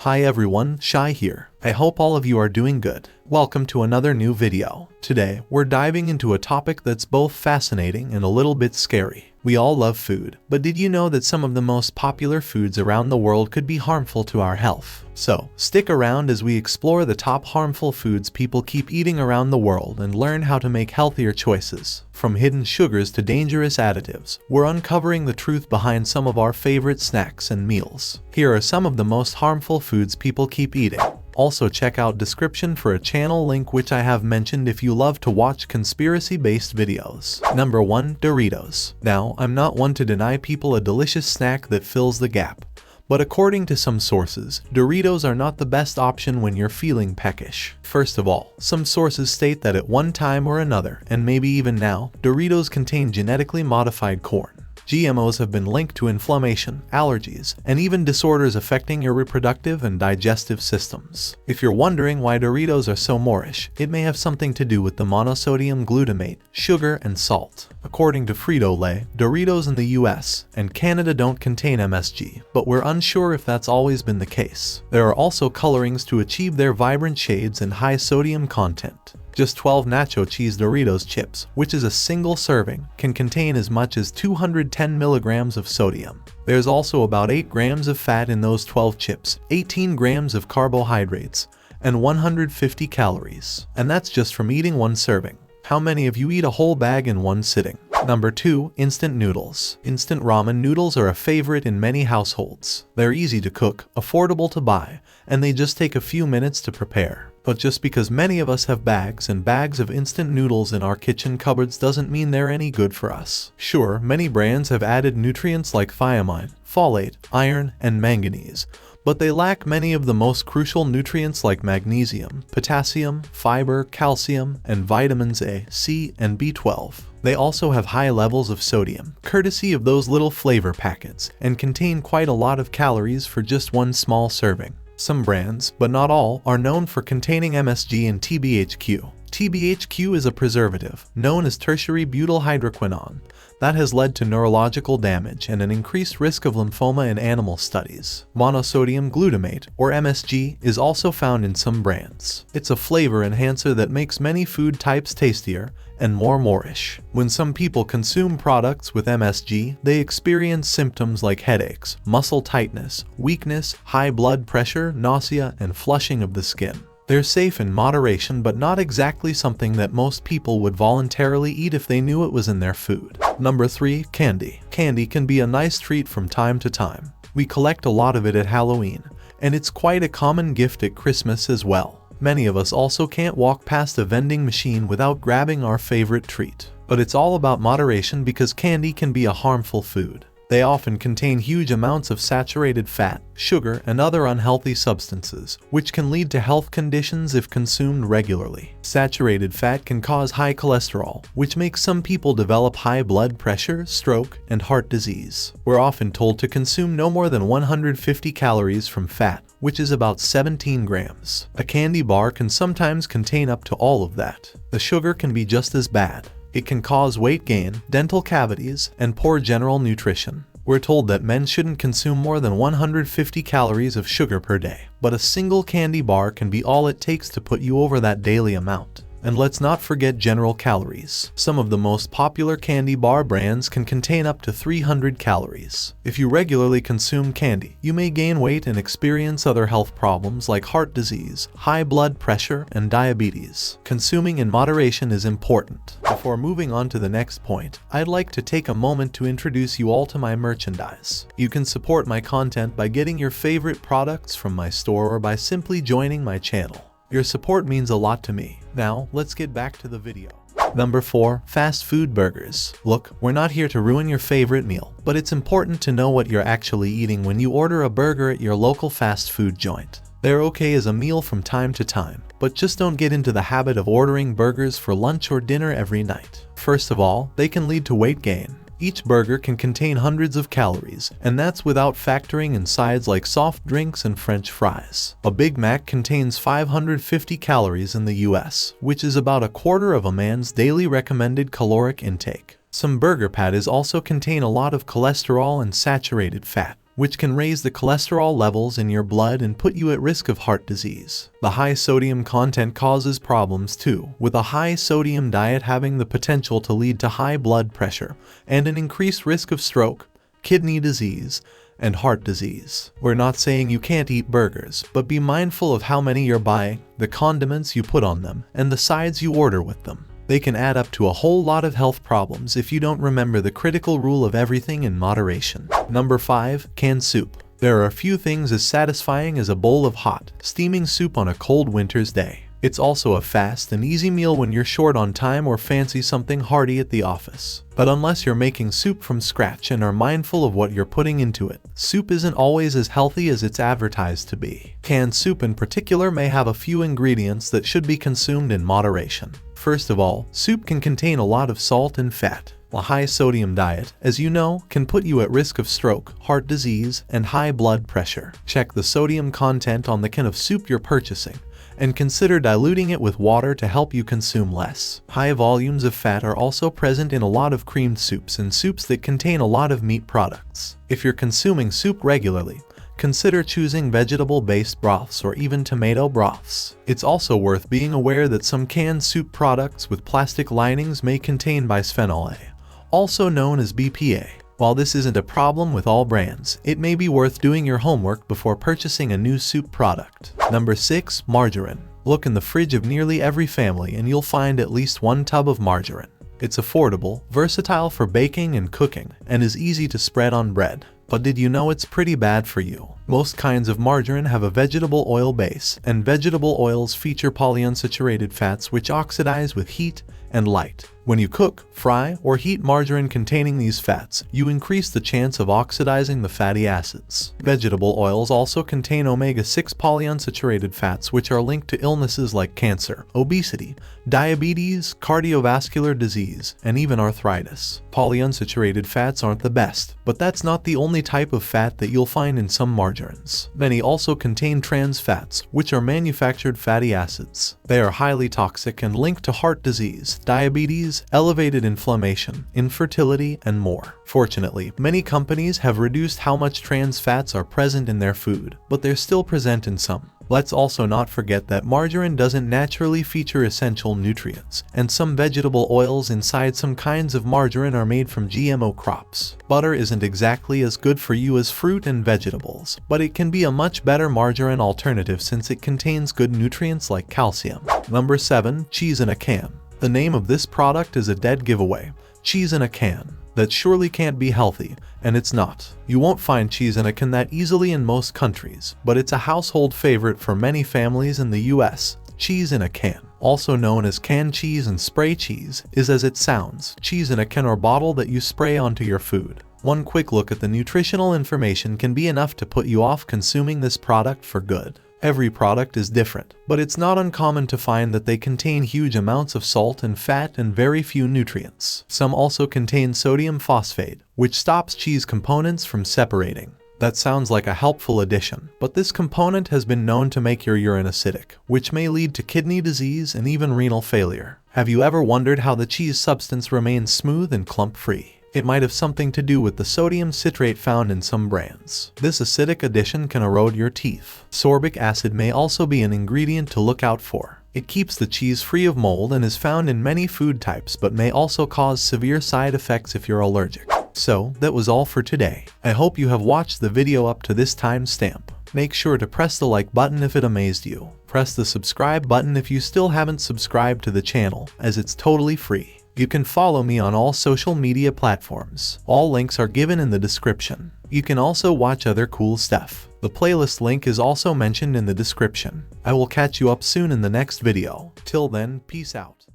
Hi everyone, Shai here. I hope all of you are doing good. Welcome to another new video. Today, we're diving into a topic that's both fascinating and a little bit scary. We all love food, but did you know that some of the most popular foods around the world could be harmful to our health? So, stick around as we explore the top harmful foods people keep eating around the world and learn how to make healthier choices. From hidden sugars to dangerous additives, we're uncovering the truth behind some of our favorite snacks and meals. Here are some of the most harmful foods people keep eating. Also check out description for a channel link which I have mentioned if you love to watch conspiracy-based videos. Number 1. Doritos. Now, I'm not one to deny people a delicious snack that fills the gap. But according to some sources, Doritos are not the best option when you're feeling peckish. First of all, some sources state that at one time or another, and maybe even now, Doritos contain genetically modified corn. GMOs have been linked to inflammation, allergies, and even disorders affecting your reproductive and digestive systems. If you're wondering why Doritos are so Moorish, it may have something to do with the monosodium glutamate, sugar, and salt. According to Frito-Lay, Doritos in the US and Canada don't contain MSG, but we're unsure if that's always been the case. There are also colorings to achieve their vibrant shades and high sodium content. Just 12 nacho cheese Doritos chips, which is a single serving, can contain as much as 210 milligrams of sodium. There's also about 8 grams of fat in those 12 chips, 18 grams of carbohydrates, and 150 calories. And that's just from eating one serving. How many of you eat a whole bag in one sitting? Number 2. Instant noodles. Instant ramen noodles are a favorite in many households. They're easy to cook, affordable to buy, and they just take a few minutes to prepare. But just because many of us have bags and bags of instant noodles in our kitchen cupboards doesn't mean they're any good for us. Sure, many brands have added nutrients like thiamine, folate, iron, and manganese, but they lack many of the most crucial nutrients like magnesium, potassium, fiber, calcium, and vitamins A, C, and B12. They also have high levels of sodium, courtesy of those little flavor packets, and contain quite a lot of calories for just one small serving. Some brands, but not all, are known for containing MSG and TBHQ. TBHQ is a preservative, known as tertiary butyl hydroquinone, that has led to neurological damage and an increased risk of lymphoma in animal studies. Monosodium glutamate, or MSG, is also found in some brands. It's a flavor enhancer that makes many food types tastier and more Moorish. When some people consume products with MSG, they experience symptoms like headaches, muscle tightness, weakness, high blood pressure, nausea, and flushing of the skin. They're safe in moderation, but not exactly something that most people would voluntarily eat if they knew it was in their food. Number 3. Candy. Candy can be a nice treat from time to time. We collect a lot of it at Halloween, and it's quite a common gift at Christmas as well. Many of us also can't walk past a vending machine without grabbing our favorite treat. But it's all about moderation because candy can be a harmful food. They often contain huge amounts of saturated fat, sugar, and other unhealthy substances, which can lead to health conditions if consumed regularly. Saturated fat can cause high cholesterol, which makes some people develop high blood pressure, stroke, and heart disease. We're often told to consume no more than 150 calories from fat, which is about 17 grams. A candy bar can sometimes contain up to all of that. The sugar can be just as bad. It can cause weight gain, dental cavities, and poor general nutrition. We're told that men shouldn't consume more than 150 calories of sugar per day, but a single candy bar can be all it takes to put you over that daily amount. And let's not forget general calories. Some of the most popular candy bar brands can contain up to 300 calories. If you regularly consume candy, you may gain weight and experience other health problems like heart disease, high blood pressure, and diabetes. Consuming in moderation is important. Before moving on to the next point, I'd like to take a moment to introduce you all to my merchandise. You can support my content by getting your favorite products from my store or by simply joining my channel. Your support means a lot to me. Now, let's get back to the video. Number 4. Fast food burgers. Look, we're not here to ruin your favorite meal, but it's important to know what you're actually eating when you order a burger at your local fast food joint. They're okay as a meal from time to time, but just don't get into the habit of ordering burgers for lunch or dinner every night. First of all, they can lead to weight gain. Each burger can contain hundreds of calories, and that's without factoring in sides like soft drinks and French fries. A Big Mac contains 550 calories in the US, which is about a quarter of a man's daily recommended caloric intake. Some burger patties also contain a lot of cholesterol and saturated fat. which can raise the cholesterol levels in your blood and put you at risk of heart disease. The high sodium content causes problems too, with a high sodium diet having the potential to lead to high blood pressure and an increased risk of stroke, kidney disease, and heart disease. We're not saying you can't eat burgers, but be mindful of how many you're buying, the condiments you put on them, and the sides you order with them. They can add up to a whole lot of health problems if you don't remember the critical rule of everything in moderation. Number 5. Canned soup. There are a few things as satisfying as a bowl of hot, steaming soup on a cold winter's day. It's also a fast and easy meal when you're short on time or fancy something hearty at the office. But unless you're making soup from scratch and are mindful of what you're putting into it, soup isn't always as healthy as it's advertised to be. Canned soup in particular may have a few ingredients that should be consumed in moderation. First of all, soup can contain a lot of salt and fat. A high sodium diet, as you know, can put you at risk of stroke, heart disease, and high blood pressure. Check the sodium content on the can of soup you're purchasing, and consider diluting it with water to help you consume less. High volumes of fat are also present in a lot of creamed soups and soups that contain a lot of meat products. If you're consuming soup regularly, consider choosing vegetable-based broths or even tomato broths. It's also worth being aware that some canned soup products with plastic linings may contain bisphenol A, also known as BPA. While this isn't a problem with all brands, it may be worth doing your homework before purchasing a new soup product. Number 6. Margarine. Look in the fridge of nearly every family and you'll find at least one tub of margarine. It's affordable, versatile for baking and cooking, and is easy to spread on bread. But did you know it's pretty bad for you? Most kinds of margarine have a vegetable oil base, and vegetable oils feature polyunsaturated fats which oxidize with heat and light. When you cook, fry, or heat margarine containing these fats, you increase the chance of oxidizing the fatty acids. Vegetable oils also contain omega-6 polyunsaturated fats which are linked to illnesses like cancer, obesity, diabetes, cardiovascular disease, and even arthritis. Polyunsaturated fats aren't the best, but that's not the only type of fat that you'll find in some margarines. Many also contain trans fats, which are manufactured fatty acids. They are highly toxic and linked to heart disease, diabetes, elevated inflammation, infertility, and more. Fortunately, many companies have reduced how much trans fats are present in their food, but they're still present in some. Let's also not forget that margarine doesn't naturally feature essential nutrients, and some vegetable oils inside some kinds of margarine are made from GMO crops. Butter isn't exactly as good for you as fruit and vegetables, but it can be a much better margarine alternative since it contains good nutrients like calcium. Number 7. Cheese in a can. The name of this product is a dead giveaway. Cheese in a can. That surely can't be healthy, and it's not. You won't find cheese in a can that easily in most countries, but it's a household favorite for many families in the US. Cheese in a can, also known as canned cheese and spray cheese, is as it sounds, cheese in a can or bottle that you spray onto your food. One quick look at the nutritional information can be enough to put you off consuming this product for good. Every product is different, but it's not uncommon to find that they contain huge amounts of salt and fat and very few nutrients. Some also contain sodium phosphate, which stops cheese components from separating. That sounds like a helpful addition, but this component has been known to make your urine acidic, which may lead to kidney disease and even renal failure. Have you ever wondered how the cheese substance remains smooth and clump-free? It might have something to do with the sodium citrate found in some brands. This acidic addition can erode your teeth. Sorbic acid may also be an ingredient to look out for. It keeps the cheese free of mold and is found in many food types but may also cause severe side effects if you're allergic. So, that was all for today. I hope you have watched the video up to this time stamp. Make sure to press the like button if it amazed you. Press the subscribe button if you still haven't subscribed to the channel, as it's totally free. You can follow me on all social media platforms. All links are given in the description. You can also watch other cool stuff. The playlist link is also mentioned in the description. I will catch you up soon in the next video. Till then, peace out.